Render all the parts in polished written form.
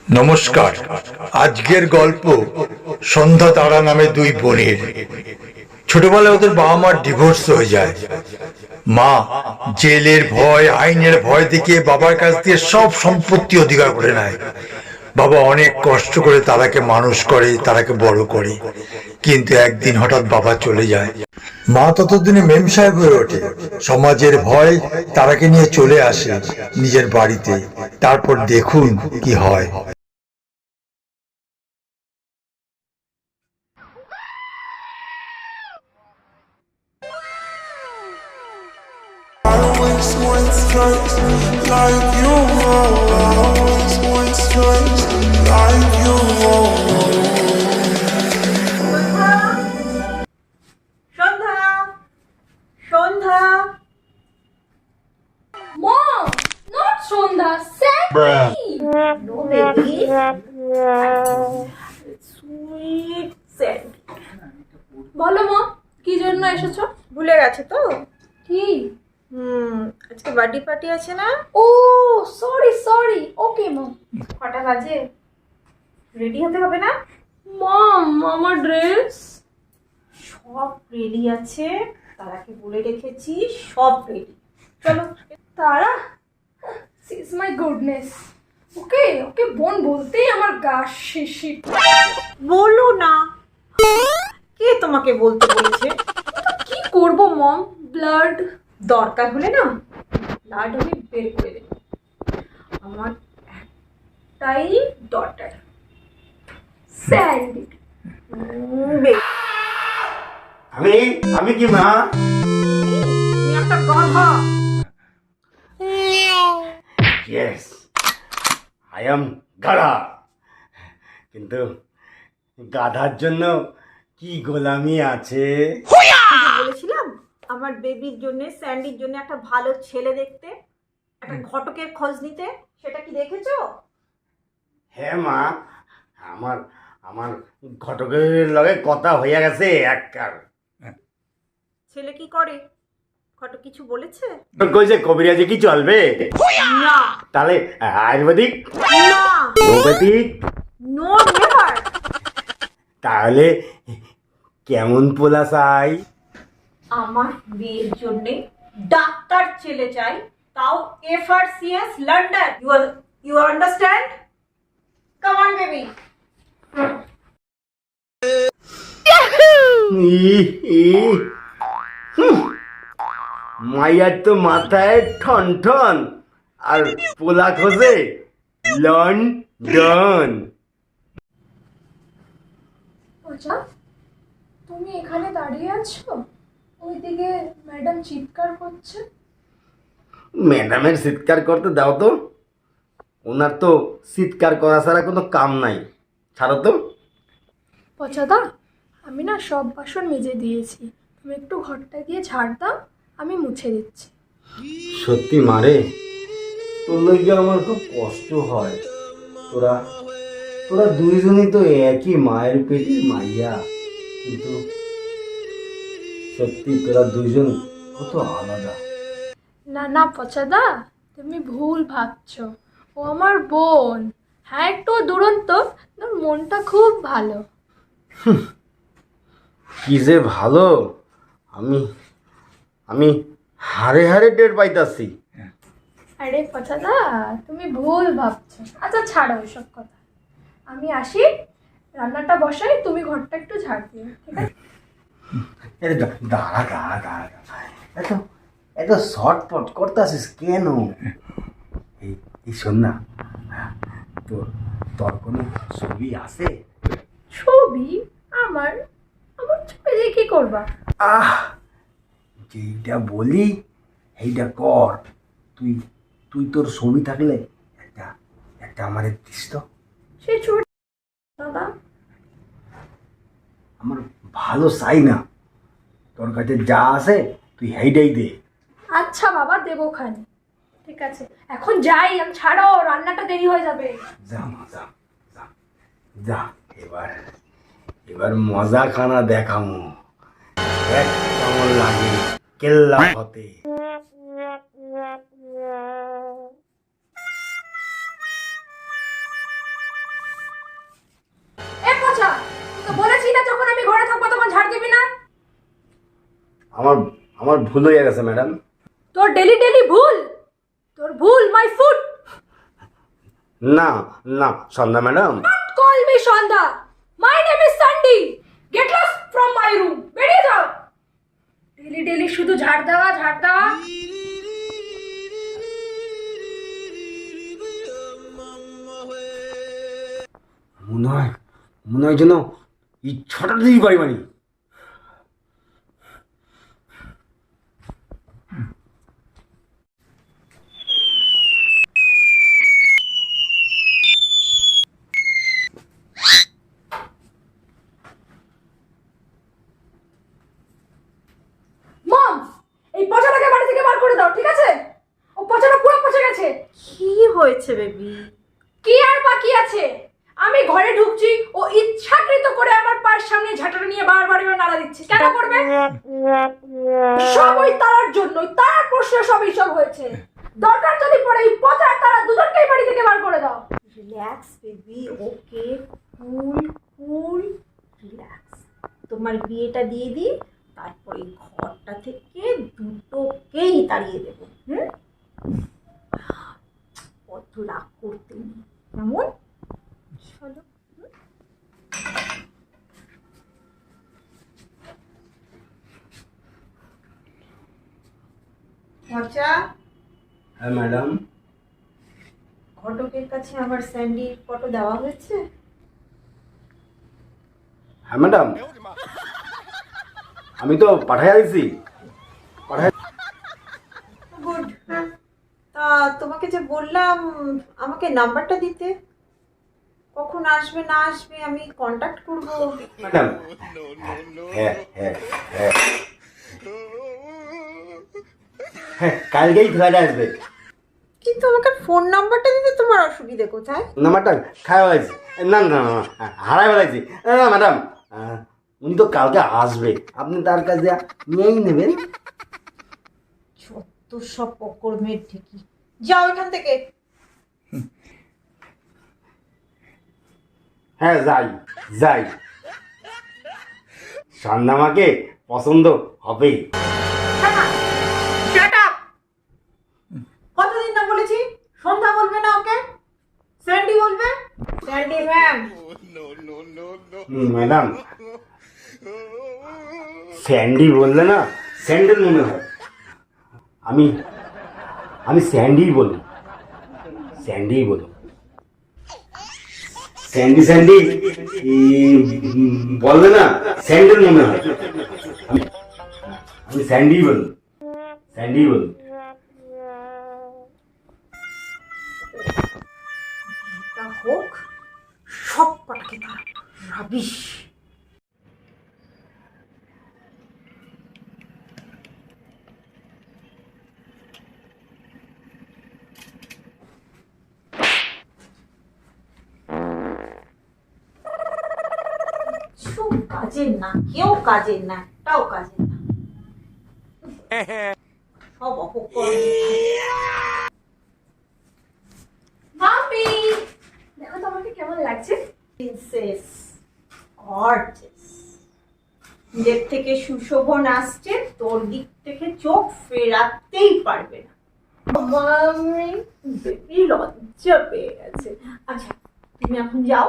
নমস্কার। আজকের গল্প সন্ধ্যা তারা নামে দুই বোনের। ছোটবেলায় ওদের বাবা মার ডিভোর্স হয়ে যায়। মা জেলের ভয়, আইনের ভয় দেখিয়ে বাবার কাছ দিয়ে সব সম্পত্তি অধিকার করে নেয়। বাবা অনেক কষ্ট করে তারাকে মানুষ করে, তারাকে বড় করে, কিন্তু একদিন হঠাৎ বাবা চলে যায়। মা ততদিনে মেম সাহেব হয়ে ওঠে। সমাজের ভয় তারাকে নিয়ে চলে আসে নিজের বাড়িতে। তারপর দেখুন কি হয়। Always once twice like you always once twice like you Sandhya Sandhya Mom, not Sondha, Sandy. No baby. Sweet Sandy. বলো মা, কি জন্য এসেছো? ভুলে গেছে তো? কি? আজকে বার্থডে পার্টি আছে না? ও সরি ওকে মম। কটা বাজে? রেডি হতে হবে না? মম, আমার ড্রেস সব রেডি আছে, তারাকে বলে রেখেছি সব রেডি। চলো। তারা সি ইজ মাই গুডনেস। ওকে ওকে বোন বলতেই আমার গা শিরশির। বলো না, কে তোমাকে বলতে বলেছে? কি করব মম, ব্লাড দরকার হলে না ব্লাড আমি বের করে দেব। আমার একটাই ডটার স্যান্ডি। আমি আমি কি মা? তুমি একটা গাধা। ইয়েস, আই এম গাধা। কিন্তু গাধার জন্য কি গোলামি আছে? বলেছিলাম আমার বেবির জন্য, স্যান্ডির জন্য একটা ভালো ছেলে দেখতে, একটা ঘটকের খোঁজ নিতে। সেটা কি দেখেছো? হ্যাঁ মা, আমার আমার ঘটকের লগে কথা হইয়া গেছে একবার। ছেলে কি করে? ঘটক কিছু বলেছে? কইছে কবিরাজি কি চলবে? না তাহলে আয়ুর্বেদিক, না, হোমিওপ্যাথিক, নো নেভার। তাহলে কেমন পোলা চাই? আমার বিয়ের জন্য ডাক্তার ছেলে চাই, তাও FRCS London. You understand? Come on baby. মাইয়ার তো মাথায় ঠন ঠন, আর পোলা খোঁজে লন্ডন। আচ্ছা, তুমি এখানে দাঁড়িয়ে আছো, ওইদিকে ম্যাডাম চিৎকার করছে। ম্যাডামের চিৎকার করতে দাও তো, ওনার তো চিৎকার করা ছাড়া কোনো কাম নাই। ছাড়ো তো। পচাদা, আমি না সব বাসন মেজে দিয়েছি, তুমি একটু ঘরটা গিয়ে ঝাড় দাও, আমি মুছে দিচ্ছি। সত্যি মারে, তোর লইগে আমার খুব কষ্ট হয়। তোরা তোরা দুইজনই তো একই মায়ের পেটের মাইয়া, কিন্তু সত্যি তোরা দুইজন কত আলাদা। না না পচাদা, তুমি ভুল ভাবছো, ও আমার বোন। হ্যাঁ একটু দুরন্ত, তোর মনটা খুব ভালো। কি যে ভালো, আমি আমি হারে হারে টের পাইতাছি। আরে পচাদা, তুমি ভুল ভাবছো। আচ্ছা ছাড়ো ওইসব কথা, আমি আসি, রান্নাটা বসাই, তুমি ঘরটা একটু ঝাড় দিও, ঠিক আছে? দাঁড়া দাঁড়া দাঁড়া, এত এত শর্টপট করতেছিস কেন? এই শোন না, তোর তোর কোনো ছবি আছে? ছবি? আমার আমার ছবি দিয়ে কি করবা? আহ, যেইটা বলি এইটা কর। তুই তুই তোর ছবি থাকলে একটা একটা আমার দিস তো। সেই ছবি দাদা, আমার ভালো চাই না, তোর কাছে যা আছে তুই হেইটাই দে। আচ্ছা বাবা, দেবো খানি, ঠিক আছে? এখন যাই আমি, ছাড়ো, রান্নাটা দেরি হয়ে যাবে। যা মা, যা যা যা, এবার এবার মজা খানা দেখামু। এক কেমন লাগে কেল্লা হতে। দিবি না? আমার আমার ভুল হয়ে গেছে ম্যাডাম। তোর ডেলি ডেলি ভুল, তোর ভুল মাই ফুট। না না Sandhya madam. Call me Sandhya, my name is Sandy. Get lost from my room, বেরিয়ে যাও। ডেলি ডেলি শুধু ঝাড় দেওয়া ঝাড় দেওয়া। মনে হয় যেন ইচ্ছাটা দিই বাড়ি বাড়ি। মম, এই পচাটাকে বাড়ি থেকে বার করে দাও, ঠিক আছে? ও পচাটা পুরো পচে গেছে। কি হয়েছে বেবি? কি আর বাকি আছে? আমি ঘরে ঢুকছি, ও ইচ্ছাকৃত করে আমার পায়ের সামনে ঝাঁটাটা নিয়ে বারবার এবার নাড়া দিচ্ছে। কেন করবে? সব ওই তারার জন্য, তার প্রশ্ন সব এইসব হয়েছে। দরকার যদি পড়ে এই পচা তারা দুজনকেই বাড়ি থেকে বার করে দাও। রিল্যাক্স বেবি, ওকে, কুল কুল, রিল্যাক্স। তোমার বিয়েটা দিয়ে দিই, তারপরে ঘরটা থেকে দুটোকেই তাড়িয়ে দেবো। অত রাগ করতে নেই, কেমন? চলো। মজা। হ্যাঁ ম্যাডাম। ঘটকের কাছে আমার স্যান্ডির ফটো দেওয়া হয়েছে? হ্যাঁ ম্যাডাম, আমি তো পাঠাই দিছি। গুড। তা তোমাকে যে বললাম আমাকে নাম্বারটা দিতে, কখন আসবে না আসবে আমি কন্ট্যাক্ট করব। ম্যাডাম হ্যাঁ হ্যাঁ হ্যাঁ হ্যাঁ কালকেই ফ্লাইট আসবে। কিন্তু আমাকে ফোন নাম্বারটা দিতে তোমার অসুবিধে কোথায়? নাম্বারটা খাওয়া হয়েছে। না না না হারাই ফেলাইছি। না ম্যাডাম, উনি তো কালকে আসবে, আপনি তার কাছে নিয়েই নেবেন। যত সব অকর্মের ঠিকই। যাও এখান থেকে। হ্যাঁ যাই যাই, সন্ধ্যামাকে পছন্দ হবেই। Shut up! কতদিন না বলেছি সন্ধ্যা বলবে না, ওকে স্যান্ডি বলবে। Sandy ma'am. ম্যাডাম স্যান্ডি বললে না স্যান্ডেল মনে হয়। আমি আমি স্যান্ডি বলি, স্যান্ডি বলি। স্যান্ডি স্যান্ডি বললে না স্যান্ডেল মনে হয়। আমি স্যান্ডি বলি, স্যান্ডি বলি। তা হোক, সব কটাকে রাবিশ। কাজের না, কেউ কাজের না, একটাও কাজের না, সব অপকর্ম। মাম্মি, দেখো তো আমাকে কেমন লাগছে। Princess, gorgeous. নিজের থেকে সুশোভন আসছে, তোর দিক থেকে চোখ ফেরাতেই পারবে না। মাম্মি, বেবি লজ্জা পেয়ে গেছে। আচ্ছা তুমি এখন যাও,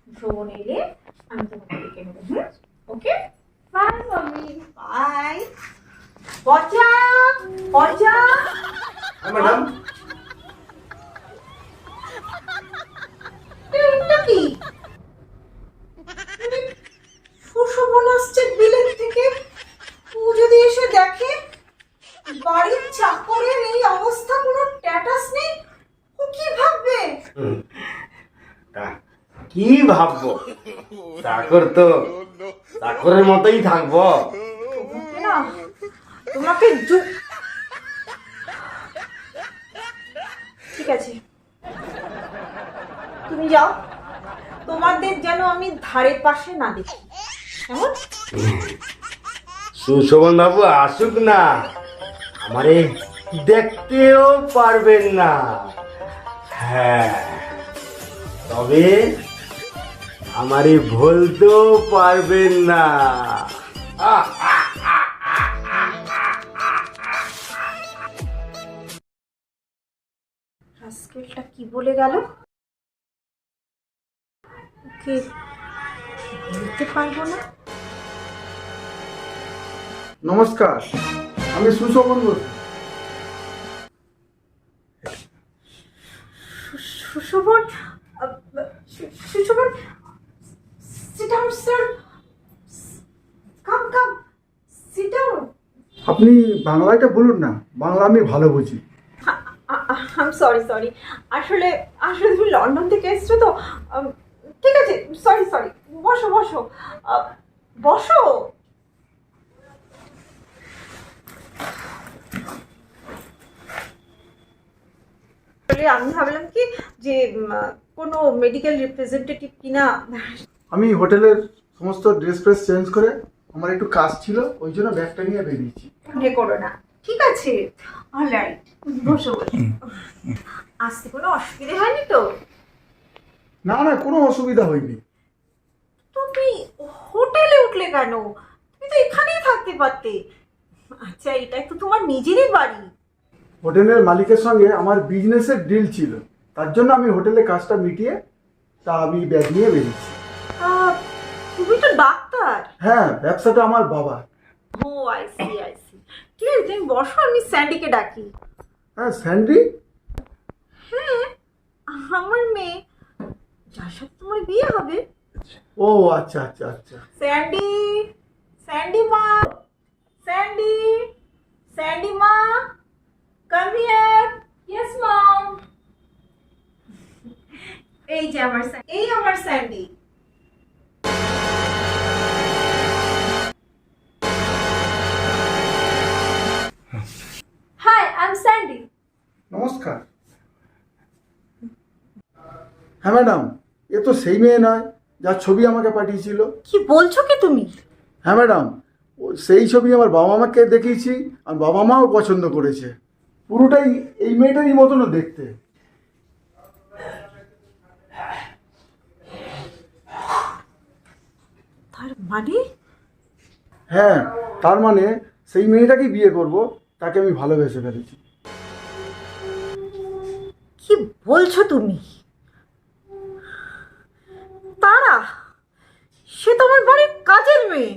সুশোভন এলে আমি তোমাকে ডেকে নেবো। Okay bye mummy. বাই। পচা পচা। ম্যাডাম এটা কি? সুশোভন আসছে বিলেত থেকে, ও যদি এসে দেখে বাড়ির চাকরের এই অবস্থা, কোনো স্ট্যাটাস নেই, ও কি ভাববে? কি ভাববো? চাকর তো চাকরের মতোই থাকবো। তোমাকে না, তোমাকে ঠিক আছে তুমি যাও, তোমাদের যেন আমি ধারে পাশে না দেখি, কেমন? সুশোভন বাবু আসুক না, আমারে দেখতেও পারবেন না। হ্যাঁ, তবে আমারে বলতেও পারবেন না। বলে গেল? ওকে বলতে পারবো না। নমস্কার, আমি সুশোভন বলছি। Sushovan, Sushovan, sit down, sir. Come, sit down. আপনি বাংলাটা বলুন না, বাংলা আমি ভালো বুঝি। I'm sorry. আসলে তুমি লন্ডন থেকে এসছো তো। ঠিক আছে, সরি। বসো। বসো। আমি ভাবলাম কি যে কোনো মেডিকেল রিপ্রেজেন্টেটিভ কিনা। আমি হোটেলের সমস্ত ড্রেস ফ্রেস চেঞ্জ করে আমার একটু কাজ ছিল, ওই জন্য ব্যাগটা নিয়ে বেরিয়েছি। মনে করো না, ঠিক আছে? অলরাইট, বসো। আসতে কোনো অসুবিধা হয়নি তো? না, কোনো অসুবিধা হয়নি। তুমি হোটেলে উঠলে কেন? তুমি তো এখানেই থাকতে পারতে। আচ্ছা, এটাই তো তোমার নিজেরই বাড়ি। হোটেলের মালিকের সঙ্গে আমার বিজনেসের ডিল ছিল, তার জন্য আমি হোটেলে কাজটা মিটিয়ে আমি ব্যাগ নিয়ে বেরিয়েছি। তুমি তো ডাক্তার। হ্যাঁ, ব্যবসাটা আমার বাবা। ও আই সি। ঠিক আছে, তুমি বসো, আমি স্যান্ডিকে ডাকি। হ্যাঁ, স্যান্ডি? হ্যাঁ, আমার মেয়ে, যার সাথে তোমার বিয়ে হবে। ও আচ্ছা। স্যান্ডি মা, স্যান্ডি মা, কাম হিয়ার। Yes mom. এই আমার Sandy. Hi, I am Sandy. নমস্কার। হ্যাঁ ম্যাডাম, এ তো সেই মেয়ে নয় যার ছবি আমাকে পাঠিয়েছিল। কি বলছো কি তুমি? হ্যাঁ ম্যাডাম, সেই ছবি আমার বাবা মাকে দেখিয়েছি, আর বাবা মাও পছন্দ করেছে। পুরোটাই এই মেয়েটারই মতনও দেখতে। তার মানে? হ্যাঁ, তার মানে সেই মেয়েটাকেই বিয়ে করব, তাকে আমি ভালোবেসে ফেলেছি। কি বলছো তুমি? তারা, সে তো আমার বাড়ির কাজের মেয়ে।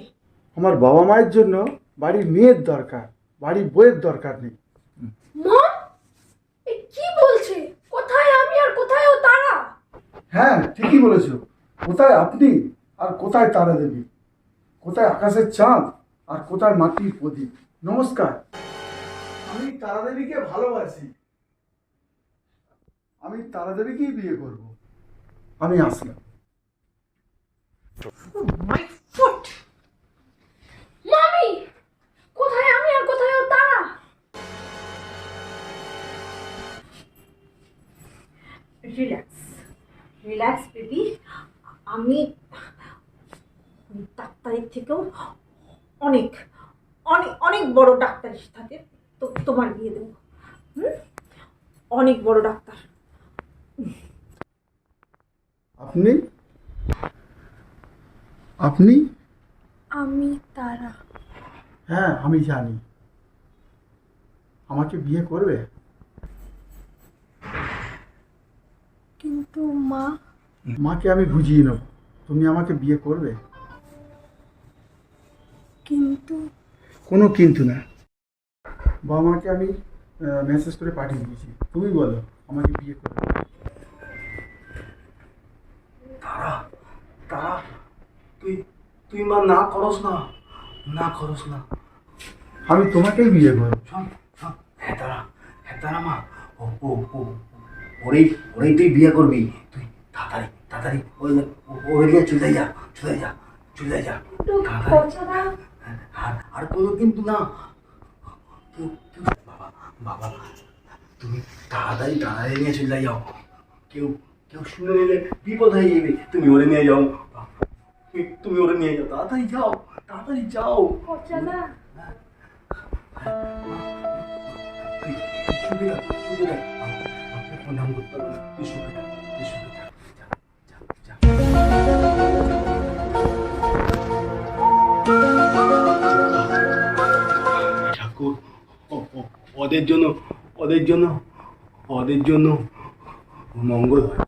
আমার বাবা মায়ের জন্য বাড়ির মেয়ের দরকার, বাড়ির বইয়ের দরকার নেই। মম, এ কি বলছে? কোথায় আমি আর কোথায় ও তারা? হ্যাঁ, ঠিকই বলেছো। কোথায় আপনি আর কোথায় তারা দেবী? কোথায় আকাশের চাঁদ আর কোথায় মাটির প্রদীপ? নমস্কার, আমি তারা দেবীকে ভালোবাসি। আমি তারা দেবীকেই বিয়ে করব। আমি আসলাম। My foot. মামি, কোথায় আমি আর কোথায় ও তারা? Relax baby. আমি ডাক্তারের থেকেও অনেক অনেক অনেক বড় ডাক্তারের সাথে তোমার বিয়ে দেবো। অনেক বড় ডাক্তার। আপনি? আপনি? আমি তারা। হ্যাঁ, আমি জানি। আমাকে বিয়ে করবে? কিন্তু মা। মাকে আমি বুঝিয়ে নেব। তুমি আমাকে বিয়ে করবে? কিন্তু কোনো কিন্তু না। বাবা মাকে আমি মেসেজ করে পাঠিয়ে দিয়েছি। তুমি বলো আমাকে বিয়ে করবে? তারা তারা তুই মা না করস না। আমি তোমাকেই বিয়ে করব। শোন, হ্যাঁ তারা মা, ওরেই তুই বিয়ে করবি। তুই তাড়াতাড়ি ওরে নিয়ে চলে যা। তাড়াতাড়ি। আর কোনো কিন্তু না। বাবা, তুমি তাড়াতাড়ি নিয়ে চলে যাও। কেউ শুনে নিলে বিপদ হয়ে যাবে। তুমি ওরে নিয়ে যাও। তাড়াতাড়ি যাও। পচাদা। তুই শুনে যা। আমাকে প্রণাম করতে হবে। তুই শুনে যা। ঠাকুর, ওদের জন্য মঙ্গল হয়।